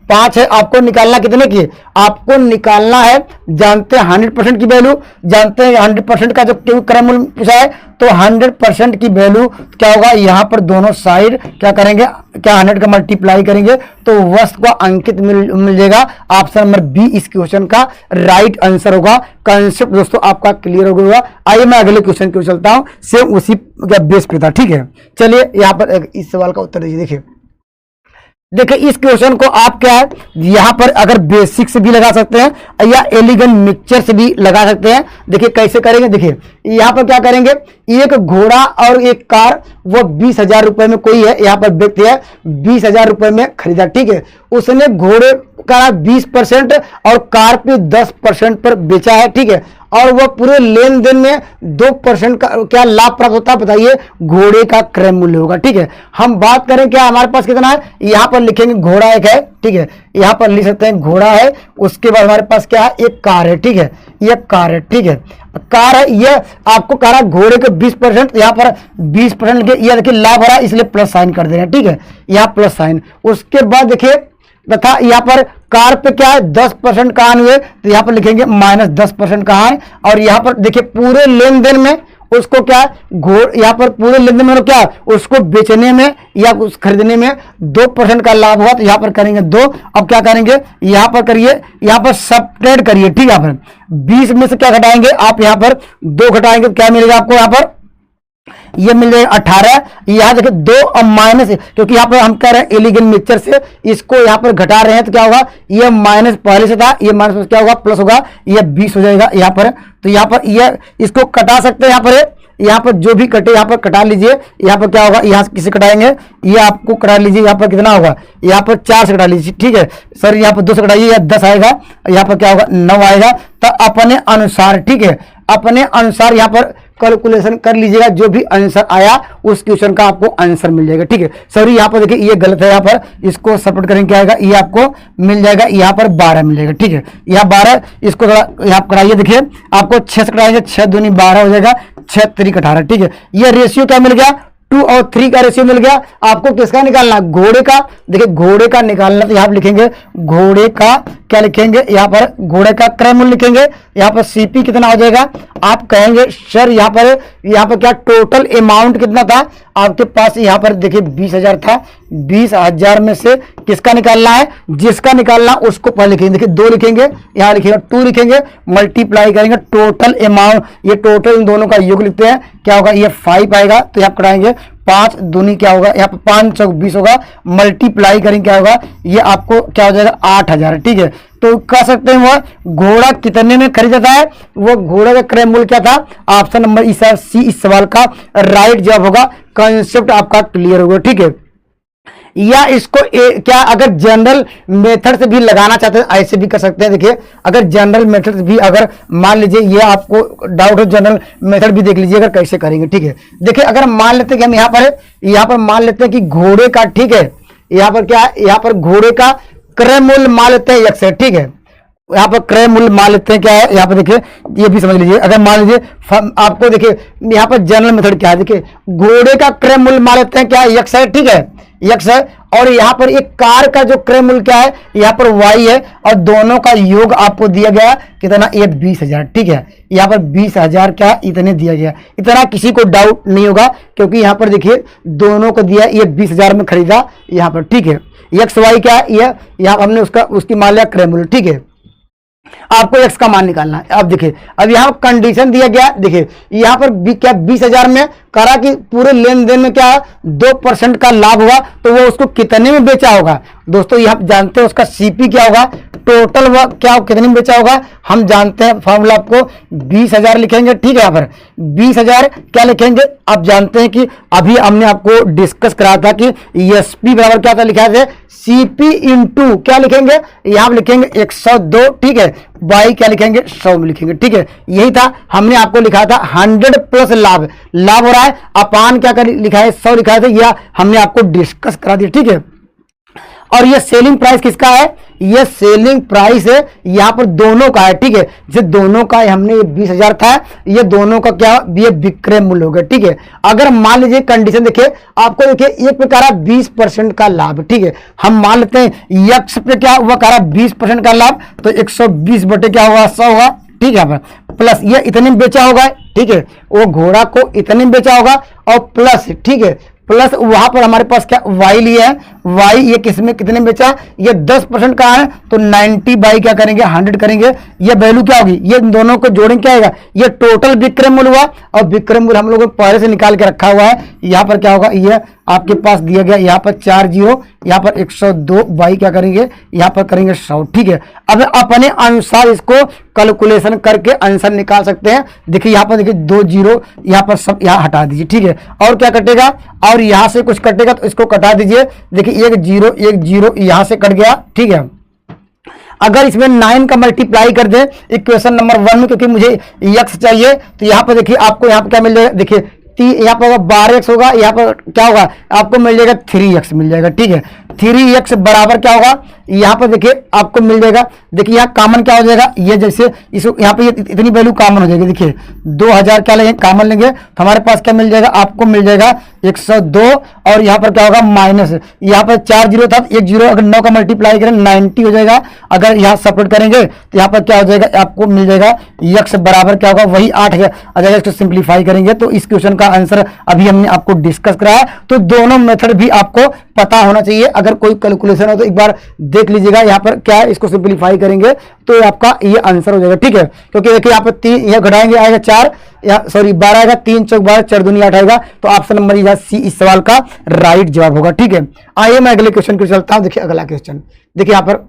5 है। आपको निकालना कितने की, आपको निकालना है, जानते हैं 100% की वैल्यू, जानते हैं 100% का जो क्रय मूल्य पूछा है, तो 100% की वैल्यू क्या होगा, यहाँ पर दोनों साइड क्या करेंगे, क्या 100 का मल्टीप्लाई करेंगे तो वस्तु को अंकित मिल जाएगा। ऑप्शन नंबर बी इस क्वेश्चन का राइट आंसर होगा। कंसेप्ट दोस्तों आपका क्लियर हो गया। आइए मैं अगले क्वेश्चन की ओर चलता हूं, सेम उसी बेस पे था। ठीक है, चलिए यहाँ पर इस सवाल का उत्तर दीजिए। देखिए इस क्वेश्चन को आप क्या है, यहां पर अगर बेसिक से भी लगा सकते हैं या एलिगेंट मिक्सचर से भी लगा सकते हैं। देखिए कैसे करेंगे, देखिए यहां पर क्या करेंगे, एक घोड़ा और एक कार, वो 20,000 रुपए में कोई है, यहाँ पर व्यक्ति है 20,000 रुपए में खरीदा। ठीक है, उसने घोड़े का 20% और कार पे 10% पर बेचा है। ठीक है, और वह पूरे लेन देन में 2% का क्या लाभ प्राप्त होता है, बताइए, घोड़े का क्रय मूल्य होगा। ठीक है, हम बात करें क्या हमारे पास कितना है, यहां पर लिखेंगे घोड़ा एक है। ठीक है, यहां पर लिख सकते हैं घोड़ा है, उसके बाद हमारे पास क्या है, एक कार है। ठीक है, ये कार है। ठीक है, कार है, ये आपको कह रहा है घोड़े के 20%, यहाँ पर 20% लिखे, ये देखिए लाभ हो रहा है इसलिए प्लस साइन कर दे रहे हैं। ठीक है, यहाँ प्लस साइन, उसके बाद देखिए तथा यहाँ पर कार पे क्या है 10% कहां हुए, तो यहाँ पर लिखेंगे -10% कहां है, और यहाँ पर देखिए पूरे लेन देन में उसको क्या यहाँ पर पूरे लेन देन में क्या उसको बेचने में या उस खरीदने में 2% का लाभ हुआ, तो यहाँ पर करेंगे 2। अब क्या करेंगे, यहाँ पर करिए, यहाँ पर सबट्रैक्ट करिए। ठीक है, यहाँ पर 20 में से क्या घटाएंगे, आप यहाँ पर 2 घटाएंगे, क्या मिलेगा आपको, यहाँ पर ये मिल जाएगा 18। यहाँ देखिए 2 और माइनस, क्योंकि यहाँ पर हम कह रहे हैं एलिगेंट मिक्सचर से इसको यहाँ पर घटा रहे हैं, तो क्या होगा, ये माइनस पहले से था, ये माइनस क्या होगा, प्लस होगा, ये 20 हो जाएगा यहाँ पर। तो यहाँ पर ये इसको कटा सकते हैं, यहाँ पर जो भी कटे यहाँ पर कटा लीजिए। यहाँ पर क्या होगा, यहाँ से किसे कटाएंगे, ये आपको कटा लीजिए, यहाँ पर कितना होगा, यहाँ पर 4 से कटा लीजिए। ठीक है सर, यहाँ पर 2 से कटाइए, या 10 आएगा, यहाँ पर क्या होगा 9 आएगा। तो अपने अनुसार, ठीक है, अपने अनुसार यहाँ पर कैलकुलेशन कर लीजिएगा, जो भी आंसर आया उस क्वेश्चन का आपको आंसर मिल जाएगा। ठीक है, सॉरी यहाँ पर देखिए ये गलत है, यहाँ पर इसको सपोर्ट करेंगे, क्या आएगा, ये आपको मिल जाएगा, यहाँ पर 12 मिल जाएगा। ठीक है, यहाँ 12, इसको थोड़ा यहाँ कराइए, देखिए आपको 6 से कटाएंगे, 6 दूनी 12 हो जाएगा, 6 3 18। ठीक है, ये रेशियो क्या मिल गया, 2 और 3 का रेशियो मिल गया। आपको किसका निकालना, घोड़े का। देखिए घोड़े का निकालना, तो यहाँ पर लिखेंगे घोड़े का, क्या लिखेंगे, यहाँ पर घोड़े का क्रय मूल्य लिखेंगे। यहाँ पर सीपी कितना हो जाएगा, आप कहेंगे सर यहाँ पर क्या टोटल अमाउंट कितना था आपके पास, यहाँ पर देखिए 20,000 था, 20,000 में से किसका निकालना है, जिसका निकालना उसको पहले लिखेंगे। देखिए 2 लिखेंगे, यहाँ लिखेंगे 2 लिखेंगे, मल्टीप्लाई करेंगे टोटल अमाउंट, ये टोटल इन दोनों का योग लिखते हैं, क्या होगा, ये 5 आएगा, तो यहाँ कराएंगे 5 दूनी क्या होगा, यहाँ पर 5 चौक 20 होगा, मल्टीप्लाई करेंगे क्या होगा, ये आपको क्या हो जाएगा 8,000। ठीक है, तो कह सकते हैं वो घोड़ा कितने में खरीदा था, वो घोड़े का क्रय मूल्य क्या था। ऑप्शन नंबर सी इस सवाल का राइट जवाब होगा। कंसेप्ट आपका क्लियर होगा। ठीक है, या इसको क्या अगर जनरल मेथड से भी लगाना चाहते हैं ऐसे भी कर सकते हैं। देखिए अगर जनरल मेथड भी, अगर मान लीजिए ये आपको डाउट हो, जनरल मेथड भी देख लीजिए अगर कैसे करेंगे। ठीक है, देखिए अगर मान लेते हैं कि हम यहाँ पर मान लेते हैं कि घोड़े का, ठीक है, यहाँ पर क्या है, यहाँ पर घोड़े का क्रय मूल्य मान लेते हैं x है, ठीक है। यहाँ पर क्रय मूल्य मान लेते हैं क्या है, यहाँ पर देखिए ये भी समझ लीजिए। अगर मान लीजिए आपको देखिए यहाँ पर जनरल मेथड क्या है, देखिए घोड़े का क्रय मूल्य मान लेते हैं क्या है, x है, ठीक है, x है। और यहाँ पर एक कार का जो क्रय मूल्य क्या है, यहाँ पर y है, और दोनों का योग आपको दिया गया कितना, ये 20,000, ठीक है। यहाँ पर 20,000 क्या इतने दिया गया, इतना किसी को डाउट नहीं होगा, क्योंकि यहाँ पर देखिए दोनों को दिया, ये 20,000 में खरीदा यहाँ पर, ठीक है। एक्स वाई क्या है, ये यहाँ हमने उसकी मान लिया क्रय मूल्य, ठीक है। आपको x का मान निकालना है। अब देखिए, अब यहाँ कंडीशन दिया गया, देखिए यहाँ पर क्या 20,000 में करा कि पूरे लेन देन में क्या 2% का लाभ हुआ, तो वो उसको कितने में बेचा होगा। दोस्तों ये आप जानते हैं उसका सीपी क्या होगा, टोटल वह क्या कितने में बेचा होगा, हम जानते हैं फॉर्मूला आपको 20,000 लिखेंगे, ठीक है। यहाँ पर 20,000 क्या लिखेंगे, आप जानते हैं कि अभी हमने आपको डिस्कस करा था कि एसपी बराबर क्या था, लिखा था सीपी इंटू क्या लिखेंगे, यहाँ लिखेंगे 102, ठीक है। बाई क्या लिखेंगे, 100 में लिखेंगे, ठीक है। यही था, हमने आपको लिखा था 100 प्लस लाभ, लाभ हो रहा है, अपान क्या कर लिखा है, 100 लिखा था, यह हमने आपको डिस्कस करा दिया, ठीक है। और ये सेलिंग प्राइस किसका है, ये सेलिंग प्राइस है यहाँ पर दोनों का है, ठीक है। जैसे दोनों का हमने 20,000 था, ये दोनों का क्या, ये विक्रय मूल्य हो गया, ठीक है। अगर मान लीजिए कंडीशन देखिए, आपको देखिए एक पे कह रहा 20% का लाभ, ठीक है। हम मान लेते हैं यक्ष पे क्या हुआ, कह रहा 20% का लाभ, तो 120 बटे क्या होगा, 100 होगा, ठीक है। प्लस ये इतने में बेचा होगा, ठीक है, वो घोड़ा को इतने में बेचा होगा, और प्लस, ठीक है, प्लस वहां पर हमारे पास क्या y लिया है, y ये किसमें कितने में बेचा, ये 10% का है, तो 90 बाई क्या करेंगे 100 करेंगे, ये वैल्यू क्या होगी, ये दोनों को जोड़ेंगे क्या आएगा, ये टोटल विक्रय मूल्य हुआ, और विक्रय मूल्य हम लोगों ने पहले से निकाल के रखा हुआ है। यहाँ पर क्या होगा, ये आपके पास दिया गया, यहाँ पर 4 जीरो, यहाँ पर 102 बाई क्या करेंगे, यहाँ पर करेंगे 100, ठीक है। अब अपने अनुसार इसको कैलकुलेशन करके आंसर निकाल सकते हैं। देखिए यहाँ पर देखिए 2 जीरो, यहाँ पर सब यहाँ हटा दीजिए, ठीक है। और क्या कटेगा, और यहाँ से कुछ कटेगा तो इसको कटा दीजिए। देखिए 1 जीरो यहाँ से कट गया, ठीक है। अगर इसमें 9 का मल्टीप्लाई कर दे इक्वेशन नंबर 1 में, क्योंकि मुझे x चाहिए, तो यहाँ पर देखिए आपको यहाँ पर क्या मिल जाएगा, देखिए यहाँ पर 12x होगा, यहाँ पर क्या होगा, आपको मिल जाएगा 3x मिल जाएगा, ठीक है। 3x बराबर क्या होगा, यहाँ पर देखिए आपको मिल जाएगा, देखिए यहाँ कॉमन क्या हो जाएगा, ये जैसे इस यहाँ पे इतनी वैल्यू कॉमन हो जाएगी, देखिए 2000 क्या लेंगे कॉमन लेंगे, तो हमारे पास क्या मिल जाएगा, आपको मिल जाएगा 102, और यहाँ पर क्या होगा माइनस, यहाँ पर 4 जीरो था, 1 जीरो अगर 9 का मल्टीप्लाई करें 90 हो जाएगा। अगर यहाँ सेपरेट करेंगे तो यहाँ पर क्या हो जाएगा, आपको मिल जाएगा x बराबर क्या होगा, वही 8 है। अगर इसको सिंप्लीफाई करेंगे तो इस क्वेश्चन का आंसर अभी हमने आपको डिस्कस कराया। तो दोनों मेथड भी आपको पता होना चाहिए, अगर कोई कैलकुलेशन हो तो एक बार देख लीजिएगा। यहाँ पर क्या है, इसको सिंप्लीफाई करेंगे तो आपका ये आंसर हो जाएगा, ठीक है। क्योंकि देखिए यहाँ पर 3 यहाँ घटाएंगे आएगा 4, या सॉरी 12 आएगा, 3 चौक 12, 4 दूनी 8 आएगा, तो ऑप्शन नंबर सी इस सवाल का राइट जवाब होगा, ठीक है। आइए मैं अगले क्वेश्चन को चलता हूं। देखिए अगला क्वेश्चन, देखिए यहाँ पर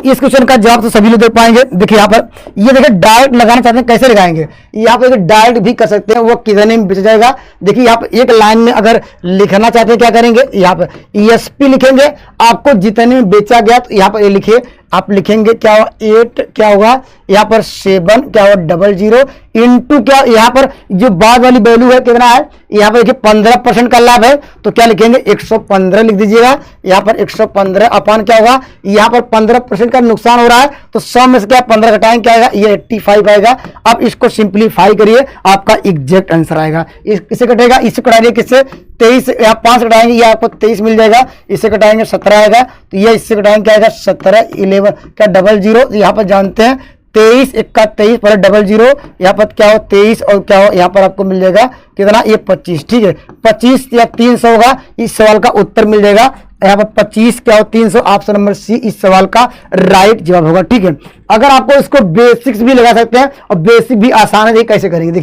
इस क्वेश्चन का जवाब तो सभी लोग दे पाएंगे। देखिए यहाँ पर ये देखिए डायरेक्ट लगाना चाहते हैं, कैसे लगाएंगे, यहाँ पर डायरेक्ट भी कर सकते हैं, वो कितने में बेचा जाएगा। देखिए यहाँ पर एक लाइन में अगर लिखना चाहते हैं क्या करेंगे, यहाँ पर ESP लिखेंगे, आपको जितने में बेचा गया, तो यहाँ पर ये लिखिए, आप लिखेंगे क्या होगा 8 क्या होगा, यहाँ पर 7 क्या होगा 00 इंटू क्या, यहाँ पर जो बाद वाली वैल्यू है कितना है, यहाँ पर देखिए 15% का लाभ है, तो क्या लिखेंगे 115 लिख दीजिएगा। यहाँ पर 115 अपान क्या होगा, यहाँ पर 15% का नुकसान हो रहा है, तो 100 में से क्या 15 घटाएंगे क्या आएगा, ये 85 आएगा। अब इसको सिंप्लीफाई करिए, आपका एग्जैक्ट आंसर आएगा। इससे कटेगा, इससे कटाएंगे किससे 23, यहाँ 5 कटाएंगे, ये आपको 23 मिल जाएगा। इससे कटाएंगे 17 आएगा, तो ये इससे कटाएंगे क्या आएगा 17 11 क्या 00, यहाँ पर जानते हैं 23 1 23 पर 00, यहाँ पर क्या हो 23 और क्या हो यहाँ पर आपको मिल जाएगा कितना, ये 25, ठीक है। 25 या 300 होगा, इस सवाल का उत्तर मिल जाएगा। यहाँ पर 25 क्या हो 300, ऑप्शन नंबर सी इस सवाल का राइट जवाब होगा, ठीक है। अगर आपको इसको बेसिक्स भी लगा सकते हैं, और बेसिक भी आसान है, देखिए कैसे करेंगे।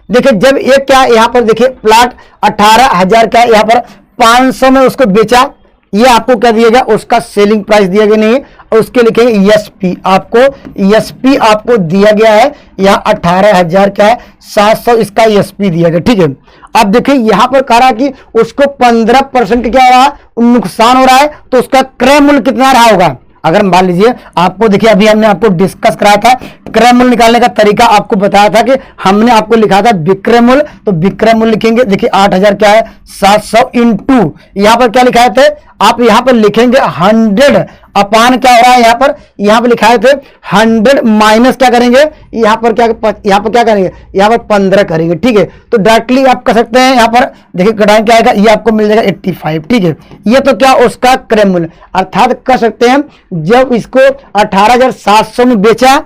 देखिए जब एक क्या यहाँ पर देखिए प्लाट 18,000 क्या यहाँ पर 500 में उसको बेचा, ये आपको क्या दिएगा, उसका सेलिंग प्राइस दिया गया नहीं है, और उसके लिखेंगे ESP, आपको ESP आपको दिया गया है, यहाँ 18,000 क्या है 700 इसका ESP दिया गया, ठीक है। अब देखिए यहाँ पर कह रहा है कि उसको 15% क्या हो रहा है, नुकसान हो रहा है, तो उसका क्रय मूल्य कितना रहा होगा। अगर मान लीजिए आपको देखिए अभी हमने आपको डिस्कस कराया था क्रय मूल्य निकालने का तरीका, आपको बताया था कि हमने आपको लिखा था विक्रय मूल्य, तो विक्रय मूल्य लिखेंगे, देखिए 8000 क्या है 700 इंटू यहां पर क्या लिखाए थे आप यहां पर लिखेंगे 100 अपान क्या हो रहा है यहां पर लिखाए थे 100 माइनस क्या करेंगे यहां पर क्या करेंगे यहां पर 15 करेंगे, ठीक है। तो डायरेक्टली आप कर सकते हैं यहां पर देखिए कटाएं क्या आएगा, ये आपको मिल जाएगा 85, ठीक है। ये तो क्या उसका क्रय मूल्य, अर्थात कर सकते हैं जब इसको 18,700 में बेचा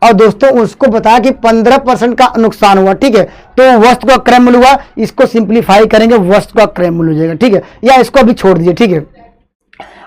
और दोस्तों उसको बताया कि 15% का नुकसान हुआ, ठीक है, तो वस्तु का क्रय मूल्य हुआ, इसको सिंप्लीफाई करेंगे वस्तु का क्रय मूल्य हो जाएगा, ठीक है, या इसको अभी छोड़ दीजिए, ठीक है।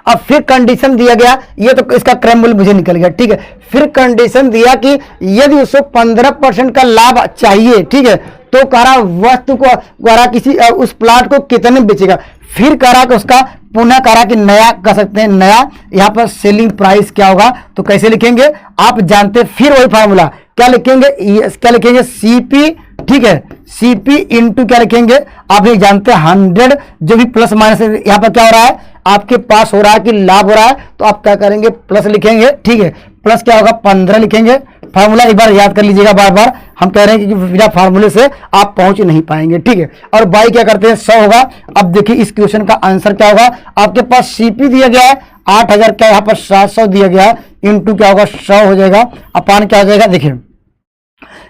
अब फिर कंडीशन दिया गया, ये तो इसका क्रय मूल्य मुझे निकल गया, ठीक है। फिर कंडीशन दिया कि यदि उसको 15% का लाभ चाहिए, ठीक है, तो कह रहा वस्तु को कह रहा किसी उस प्लाट को कितने में बेचेगा, फिर कह रहा कि उसका पुनः कह रहा कि नया कर सकते हैं, नया यहाँ पर सेलिंग प्राइस क्या होगा, तो कैसे लिखेंगे आप जानते हैं, फिर वही फार्मूला क्या लिखेंगे सीपी, ठीक है, सीपी इंटू क्या लिखेंगे आप ये जानते हैं 100, जो भी प्लस माइनस यहाँ पर क्या हो रहा है आपके पास हो रहा है कि लाभ हो रहा है, तो आप क्या करेंगे प्लस लिखेंगे, ठीक है, प्लस क्या होगा 15 लिखेंगे। फार्मूला एक बार याद कर लीजिएगा, बार बार हम कह रहे हैं कि बिना फार्मूले से आप पहुंच नहीं पाएंगे, ठीक है। और बाई क्या करते हैं 100 होगा। अब देखिए इस क्वेश्चन का आंसर क्या होगा, आपके पास सीपी दिया गया है 8000 क्या यहाँ पर 700 दिया गया है, इंटू क्या होगा 100 हो जाएगा, अपान क्या हो जाएगा देखिए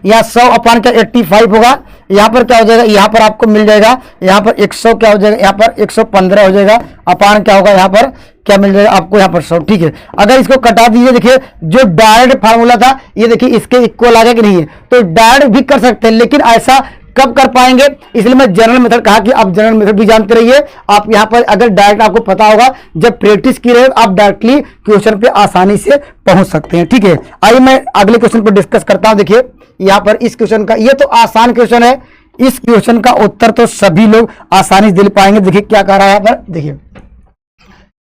यहाँ 100 अपान क्या 85 होगा, यहाँ पर क्या हो जाएगा यहाँ पर आपको मिल जाएगा यहाँ पर 100 क्या हो जाएगा यहाँ पर 115 हो जाएगा, अपान क्या होगा यहाँ पर क्या मिल जाएगा आपको यहाँ पर 100, ठीक है। अगर इसको कटा दीजिए, देखिए जो डायरेक्ट फार्मूला था ये देखिए इसके इक्वल आ गया कि नहीं है, तो डायरेक्ट भी कर सकते हैं, लेकिन ऐसा कब कर पाएंगे, इसलिए मैं जनरल मेथड कहा कि आप जनरल मेथड भी जानते रहिए। आप यहाँ पर अगर डायरेक्ट आपको पता होगा, जब प्रैक्टिस की रहे आप डायरेक्टली क्वेश्चन पे आसानी से पहुंच सकते हैं, ठीक है। आइए मैं अगले क्वेश्चन पर डिस्कस करता हूं। देखिए यहाँ पर इस क्वेश्चन का, ये तो आसान क्वेश्चन है, इस क्वेश्चन का उत्तर तो सभी लोग आसानी से दे पाएंगे। देखिए क्या कह रहा है यहाँ पर, देखिए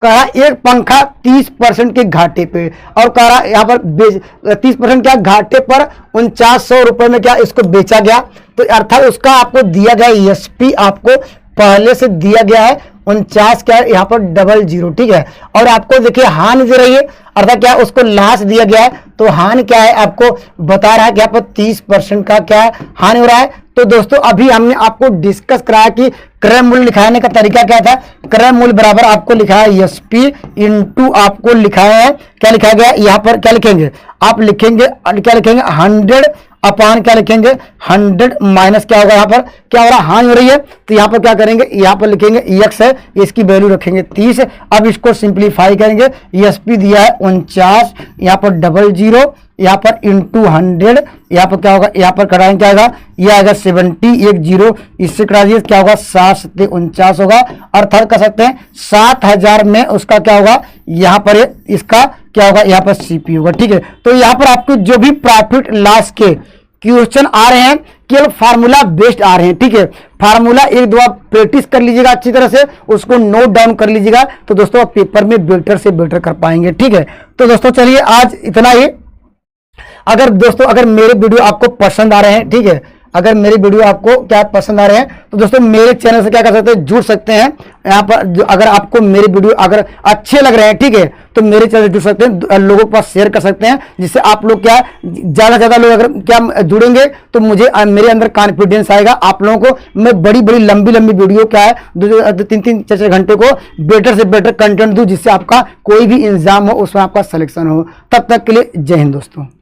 कहा एक पंखा 30% के घाटे पे, और कह रहा यहाँ पर 30% क्या घाटे पर 4900 रुपए में क्या इसको बेचा गया, तो अर्थात उसका आपको दिया गया एसपी आपको पहले से दिया गया है 49 क्या यहाँ पर 00, ठीक है। और आपको देखिए हानि दे रही है, अर्थात क्या उसको लाश दिया गया है, तो हानि क्या है आपको बता रहा है कि यहाँ पर 30% का क्या है हानि हो रहा है। तो दोस्तों अभी हमने आपको डिस्कस कराया कि क्रय मूल्य लिखाने का तरीका क्या था, क्रय मूल्य बराबर आपको लिखा है एसपी इंटू आपको लिखाया है क्या लिखा गया यहाँ पर क्या लिखेंगे आप लिखेंगे क्या लिखेंगे 100 अपान क्या लिखेंगे 100 माइनस क्या होगा यहाँ पर क्या हो रहा है हानि हो रही है, तो यहाँ पर क्या करेंगे यहाँ पर लिखेंगे एक्स है, इसकी वैल्यू रखेंगे 30। अब इसको सिंप्लीफाई करेंगे, एसपी दिया है 49 यहाँ पर 00 यहाँ पर इंटू 100 यहाँ पर क्या होगा यहाँ पर कटाएंगे क्या आएगा ये आएगा 70 एक 0 इससे कटा दिए क्या होगा 7 से 49 होगा, अर्थात कर सकते हैं 7000 में उसका क्या होगा यहाँ पर इसका क्या होगा यहाँ पर सीपी होगा, ठीक है। तो यहाँ पर आपको जो भी प्रॉफिट लॉस के क्वेश्चन आ रहे हैं केवल फार्मूला बेस्ड आ रहे हैं, ठीक है। फार्मूला एक दो आप प्रैक्टिस कर लीजिएगा अच्छी तरह से, उसको नोट डाउन कर लीजिएगा, तो दोस्तों आप पेपर में बेटर से बेटर कर पाएंगे, ठीक है। तो दोस्तों चलिए आज इतना ही। अगर मेरे वीडियो आपको पसंद आ रहे हैं, ठीक है, अगर मेरे वीडियो आपको क्या पसंद आ रहे हैं, तो दोस्तों मेरे चैनल से क्या कर सकते हैं जुड़ सकते हैं। यहाँ पर अगर आपको मेरे वीडियो अगर अच्छे लग रहे हैं, ठीक है, तो मेरे चैनल से जुड़ सकते हैं, लोगों के पास शेयर कर सकते हैं, जिससे आप लोग क्या ज़्यादा से ज़्यादा लोग अगर क्या जुड़ेंगे तो मुझे मेरे अंदर कॉन्फिडेंस आएगा, आप लोगों को मैं बड़ी बड़ी लंबी वीडियो क्या है 2-3 4 घंटे को बेटर से बेटर कंटेंट दूँ, जिससे आपका कोई भी एग्जाम हो उसमें आपका सिलेक्शन हो। तब तक के लिए जय हिंद दोस्तों।